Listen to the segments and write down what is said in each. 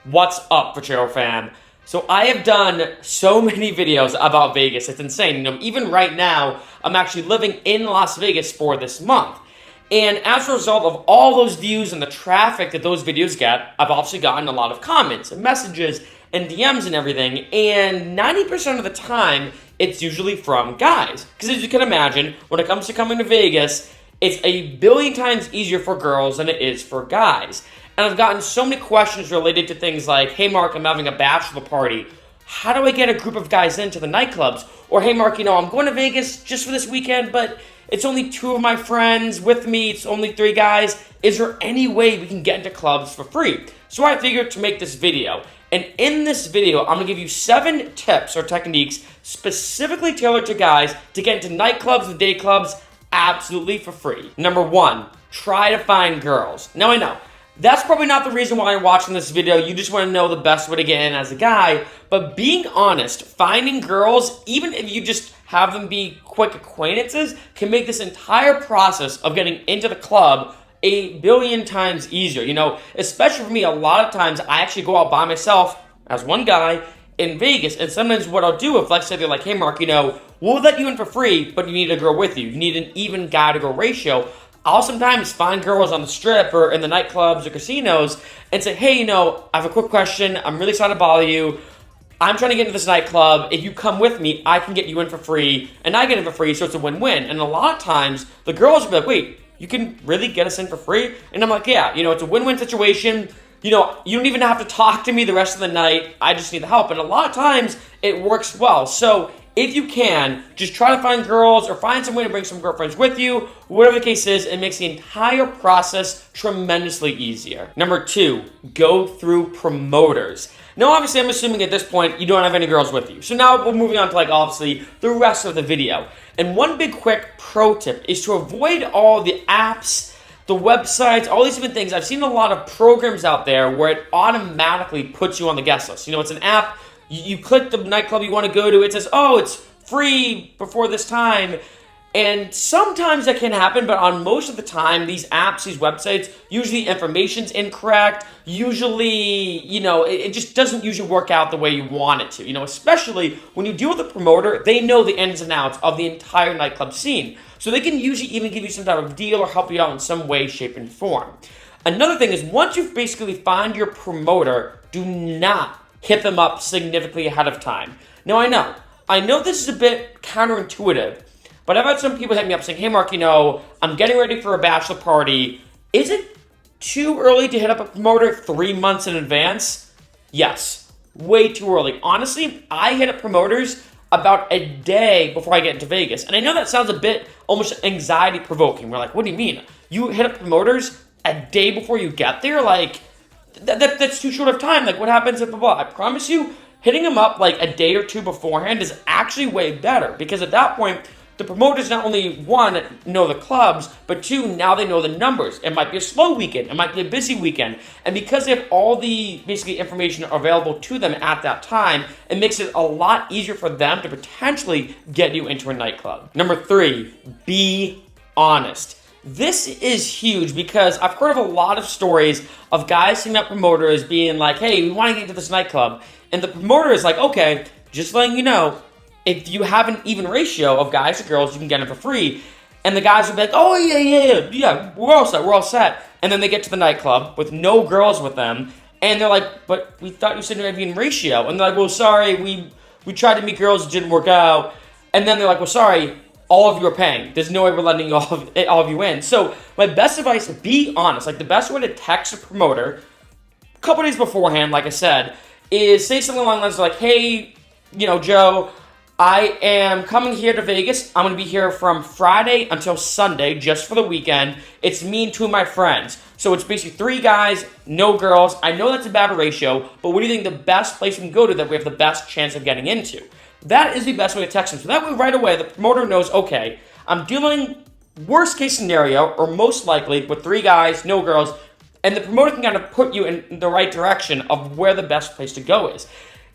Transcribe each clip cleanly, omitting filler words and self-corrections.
What's up, Potato fam? So I have done so many videos about Vegas, it's insane. Even right now, I'm actually living in Las Vegas for this month. And as a result of all those views and the traffic that those videos get, I've obviously gotten a lot of comments and messages and DMs and everything. And 90% of the time, it's usually from guys. Because as you can imagine, when it comes to coming to Vegas, it's a billion times easier for girls than it is for guys. And I've gotten so many questions related to things like, hey Mark, I'm having a bachelor party. How do I get a group of guys into the nightclubs? Or hey Mark, I'm going to Vegas just for this weekend, but it's only 2 of my friends with me. It's only 3 guys. Is there any way we can get into clubs for free? So I figured to make this video. And in this video, I'm going to give you 7 tips or techniques specifically tailored to guys to get into nightclubs and day clubs absolutely for free. Number 1, try to find girls. Now I know, that's probably not the reason why you're watching this video. You just want to know the best way to get in as a guy. But being honest, finding girls, even if you just have them be quick acquaintances, can make this entire process of getting into the club a billion times easier. Especially for me, a lot of times I actually go out by myself as one guy in Vegas. And sometimes what I'll do if, let's say they're like, hey Mark, we'll let you in for free, but you need a girl with you. You need an even guy to girl ratio. I'll sometimes find girls on the strip or in the nightclubs or casinos and say, hey, I have a quick question. I'm really sorry to bother you. I'm trying to get into this nightclub. If you come with me, I can get you in for free, and I get in for free, so it's a win-win. And a lot of times, the girls will be like, wait, you can really get us in for free? And I'm like, yeah, it's a win-win situation. You don't even have to talk to me the rest of the night. I just need the help. And a lot of times, it works well. So if you can, just try to find girls or find some way to bring some girlfriends with you. Whatever the case is, it makes the entire process tremendously easier. Number 2, go through promoters. Now, obviously, I'm assuming at this point you don't have any girls with you. So now we're moving on to, obviously, the rest of the video. And one big quick pro tip is to avoid all the apps, the websites, all these different things. I've seen a lot of programs out there where it automatically puts you on the guest list. It's an app. You click the nightclub you want to go to. It says, oh, it's free before this time. And sometimes that can happen, but on most of the time, these apps, these websites, usually information's incorrect. Usually, it just doesn't usually work out the way you want it to. Especially when you deal with a promoter, they know the ins and outs of the entire nightclub scene. So they can usually even give you some type of deal or help you out in some way, shape, and form. Another thing is, once you've basically found your promoter, do not hit them up significantly ahead of time. Now, I know this is a bit counterintuitive, but I've had some people hit me up saying, hey, Mark, I'm getting ready for a bachelor party. Is it too early to hit up a promoter 3 months in advance? Yes, way too early. Honestly, I hit up promoters about a day before I get into Vegas. And I know that sounds a bit almost anxiety-provoking. We're like, what do you mean? You hit up promoters a day before you get there? That's too short of time. What happens if blah, blah? I promise you, hitting them up a day or 2 beforehand is actually way better, because at that point, the promoters not only, 1, know the clubs, but 2, now they know the numbers. It might be a slow weekend. It might be a busy weekend. And because they have all the, basically, information available to them at that time, it makes it a lot easier for them to potentially get you into a nightclub. Number 3, be honest. This is huge because I've heard of a lot of stories of guys hitting up promoters being like, hey, we want to get into this nightclub. And the promoter is like, okay, just letting you know, if you have an even ratio of guys to girls, you can get them for free. And the guys will be like, oh, yeah, we're all set. And then they get to the nightclub with no girls with them. And they're like, but we thought you said you had an even ratio. And they're like, well, sorry, we tried to meet girls, it didn't work out. And then they're like, well, sorry, all of you are paying. There's no way we're letting all of you in. So my best advice, be honest. The best way to text a promoter a couple days beforehand, like I said, is say something along the lines of hey, Joe, I am coming here to Vegas. I'm going to be here from Friday until Sunday, just for the weekend. It's me and 2 of my friends. So it's basically 3 guys, no girls. I know that's a bad ratio, but what do you think the best place we can go to that we have the best chance of getting into? That is the best way to text them. So that way, right away, the promoter knows, okay, I'm dealing worst case scenario, or most likely, with 3 guys, no girls, and the promoter can kind of put you in the right direction of where the best place to go is.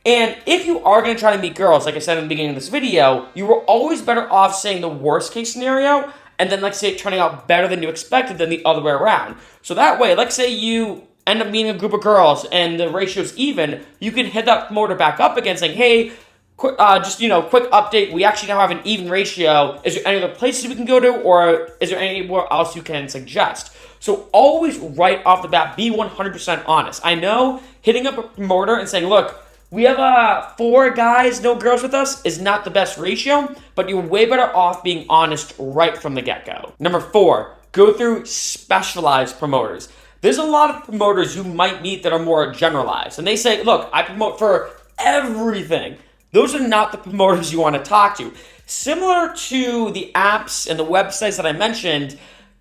And if you are going to try to meet girls, like I said in the beginning of this video, you were always better off saying the worst case scenario, and then say it turning out better than you expected than the other way around. So that way, let's say you end up meeting a group of girls and the ratio's even, you can hit that promoter back up again saying, hey, quick update. We actually now have an even ratio. Is there any other places we can go to, or is there anywhere else you can suggest? So always right off the bat, be 100% honest. I know hitting up a promoter and saying, look, we have 4 guys, no girls with us is not the best ratio, but you're way better off being honest right from the get-go. Number 4, go through specialized promoters. There's a lot of promoters you might meet that are more generalized, and they say, look, I promote for everything. Those are not the promoters you want to talk to. Similar to the apps and the websites that I mentioned,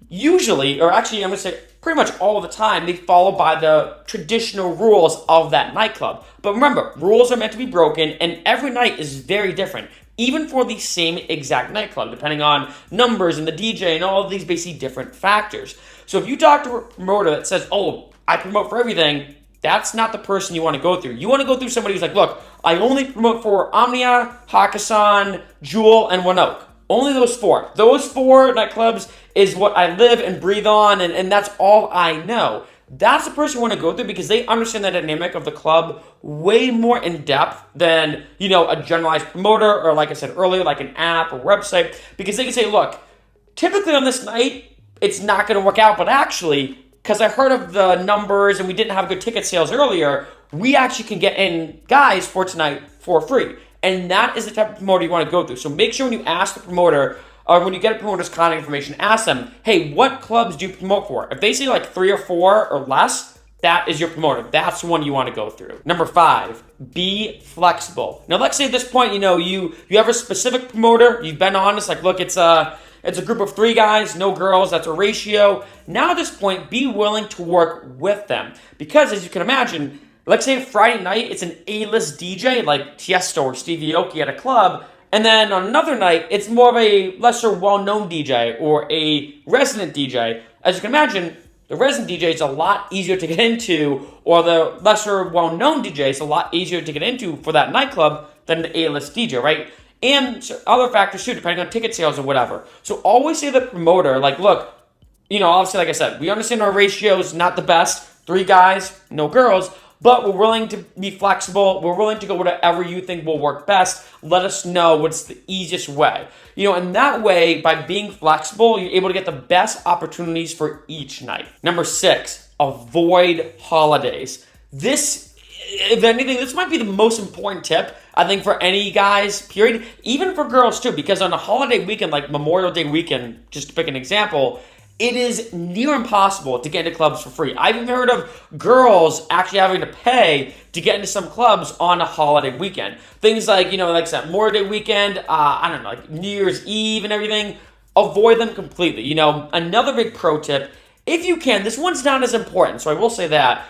usually, or actually I'm going to say pretty much all the time, they follow by the traditional rules of that nightclub. But remember, rules are meant to be broken, and every night is very different, even for the same exact nightclub, depending on numbers and the DJ and all of these basically different factors. So if you talk to a promoter that says, oh, I promote for everything, that's not the person you want to go through. You want to go through somebody who's like, look, I only promote for Omnia, Hakkasan, Jewel, and One Oak. Only those 4. Those 4 nightclubs is what I live and breathe on, and that's all I know. That's the person you want to go through because they understand the dynamic of the club way more in depth than, a generalized promoter or, like I said earlier, like an app or website, because they can say, look, typically on this night, it's not going to work out, but actually, because I heard of the numbers and we didn't have good ticket sales earlier, we actually can get in guys for tonight for free. And that is the type of promoter you want to go through. So make sure when you ask the promoter, or when you get a promoter's contact information, ask them, hey, what clubs do you promote for? If they say like 3 or 4 or less, that is your promoter. That's the one you want to go through. Number 5, be flexible. Now, let's say at this point, you have a specific promoter. You've been honest, like, look, it's a group of 3 guys, no girls. That's a ratio. Now at this point, be willing to work with them. Because as you can imagine, let's say Friday night, it's an A-list DJ like Tiesto or Stevie Aoki at a club. And then on another night, it's more of a lesser well-known DJ or a resident DJ. As you can imagine, the resident DJ is a lot easier to get into, or the lesser well-known DJ is a lot easier to get into for that nightclub than the A-list DJ, right? And other factors too, depending on ticket sales or whatever. So always say to the promoter, like, look, obviously, like I said, we understand our ratio is not the best. 3 guys, no girls. But we're willing to be flexible. We're willing to go whatever you think will work best. Let us know what's the easiest way. And that way, by being flexible, you're able to get the best opportunities for each night. Number 6, avoid holidays. This, if anything, this might be the most important tip, I think, for any guys, period. Even for girls, too, because on a holiday weekend, like Memorial Day weekend, just to pick an example, it is near impossible to get into clubs for free. I've even heard of girls actually having to pay to get into some clubs on a holiday weekend. Things like, like I said, Memorial Day weekend, like New Year's Eve and everything. Avoid them completely. Another big pro tip, if you can, this one's not as important, so I will say that,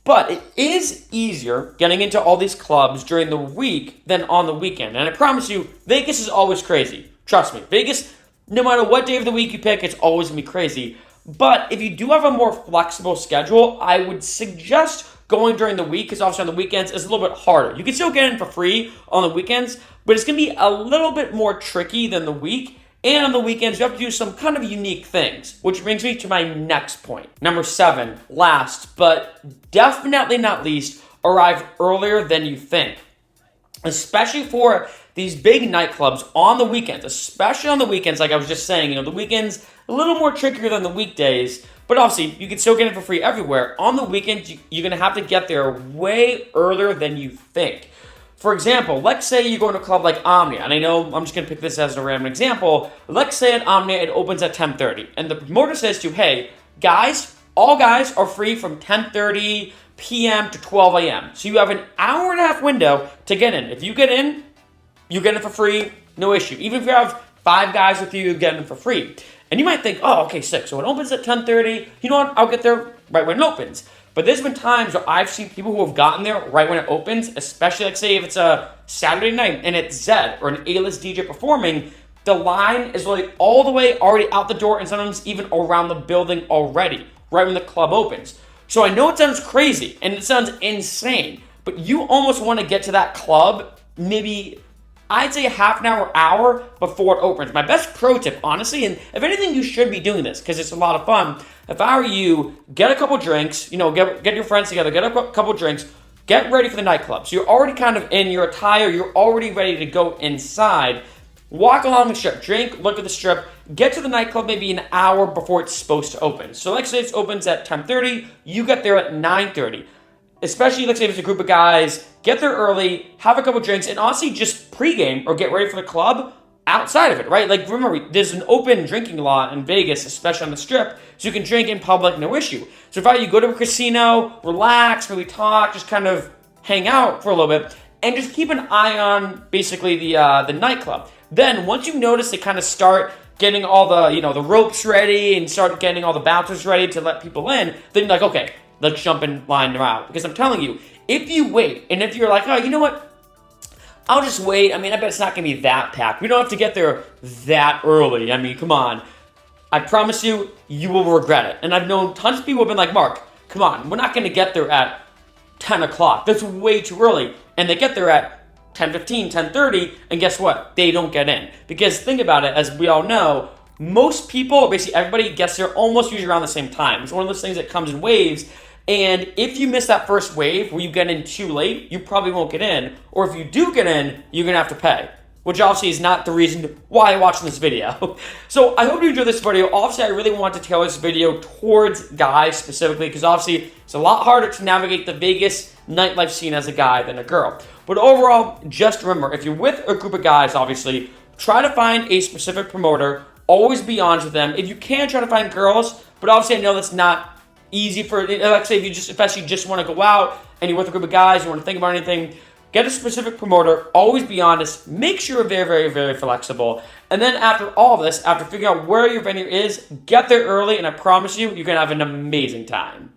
but it is easier getting into all these clubs during the week than on the weekend. And I promise you, Vegas is always crazy. Trust me, Vegas, no matter what day of the week you pick, it's always going to be crazy. But if you do have a more flexible schedule, I would suggest going during the week, because obviously on the weekends it's a little bit harder. You can still get in for free on the weekends, but it's going to be a little bit more tricky than the week. And on the weekends, you have to do some kind of unique things, which brings me to my next point. Number 7, last, but definitely not least, arrive earlier than you think. Especially for these big nightclubs on the weekends, especially on the weekends, like I was just saying, the weekends a little more trickier than the weekdays, but obviously you can still get it for free everywhere. On the weekends, you're going to have to get there way earlier than you think. For example, let's say you go to a club like Omnia, and I know I'm just going to pick this as a random example. Let's say at Omnia it opens at 10:30, and the promoter says to you, hey, guys, all guys are free from 10:30 p.m. to 12 a.m. So you have an hour and a half window to get in. If you get in, you get it for free, no issue. Even if you have 5 guys with you, you get it for free. And you might think, oh, okay, sick. So it opens at 10:30. You know what? I'll get there right when it opens. But there's been times where I've seen people who have gotten there right when it opens, especially, like, say, if it's a Saturday night and it's Zed or an A-list DJ performing, the line is like all the way already out the door and sometimes even around the building already, right when the club opens. So I know it sounds crazy and it sounds insane, but you almost want to get to that club maybe, I'd say a half an hour before it opens. My best pro tip, honestly, and if anything, you should be doing this because it's a lot of fun. If I were you, get a couple drinks, get your friends together, get a couple drinks, get ready for the nightclub. So you're already kind of in your attire, you're already ready to go inside. Walk along the strip, drink, look at the strip, get to the nightclub maybe an hour before it's supposed to open. So let's say it opens at 10:30, you get there at 9:30. Especially, let's say if it's a group of guys, get there early, have a couple drinks, and honestly just pregame or get ready for the club outside of it, right? Like, remember, there's an open drinking law in Vegas, especially on the strip, so you can drink in public, no issue. So if you go to a casino, relax, maybe talk, just kind of hang out for a little bit, and just keep an eye on basically the nightclub. Then, once you notice they kind of start getting all the ropes ready and start getting all the bouncers ready to let people in, then you're like, okay, let's jump in line now. Because I'm telling you, if you wait, and if you're like, oh, you know what? I'll just wait. I mean, I bet it's not going to be that packed. We don't have to get there that early. I mean, come on. I promise you, you will regret it. And I've known tons of people who have been like, Mark, come on. We're not going to get there at 10 o'clock. That's way too early. And they get there at 10:15, 10:30, and guess what? They don't get in. Because think about it, as we all know, most people, basically everybody gets there almost usually around the same time. It's one of those things that comes in waves. And if you miss that first wave where you get in too late, you probably won't get in. Or if you do get in, you're going to have to pay. Which obviously is not the reason why you're watching this video. So I hope you enjoyed this video. Obviously, I really want to tailor this video towards guys specifically because obviously it's a lot harder to navigate the Vegas nightlife scene as a guy than a girl. But overall, just remember, if you're with a group of guys, obviously, try to find a specific promoter. Always be honest with them. If you can, try to find girls. But obviously, I know that's not easy for, let's say if you especially just want to go out and you're with a group of guys, you want to think about anything, get a specific promoter, always be honest, make sure you're very, very, very flexible. And then after all this, after figuring out where your venue is, get there early, and I promise you, you're going to have an amazing time.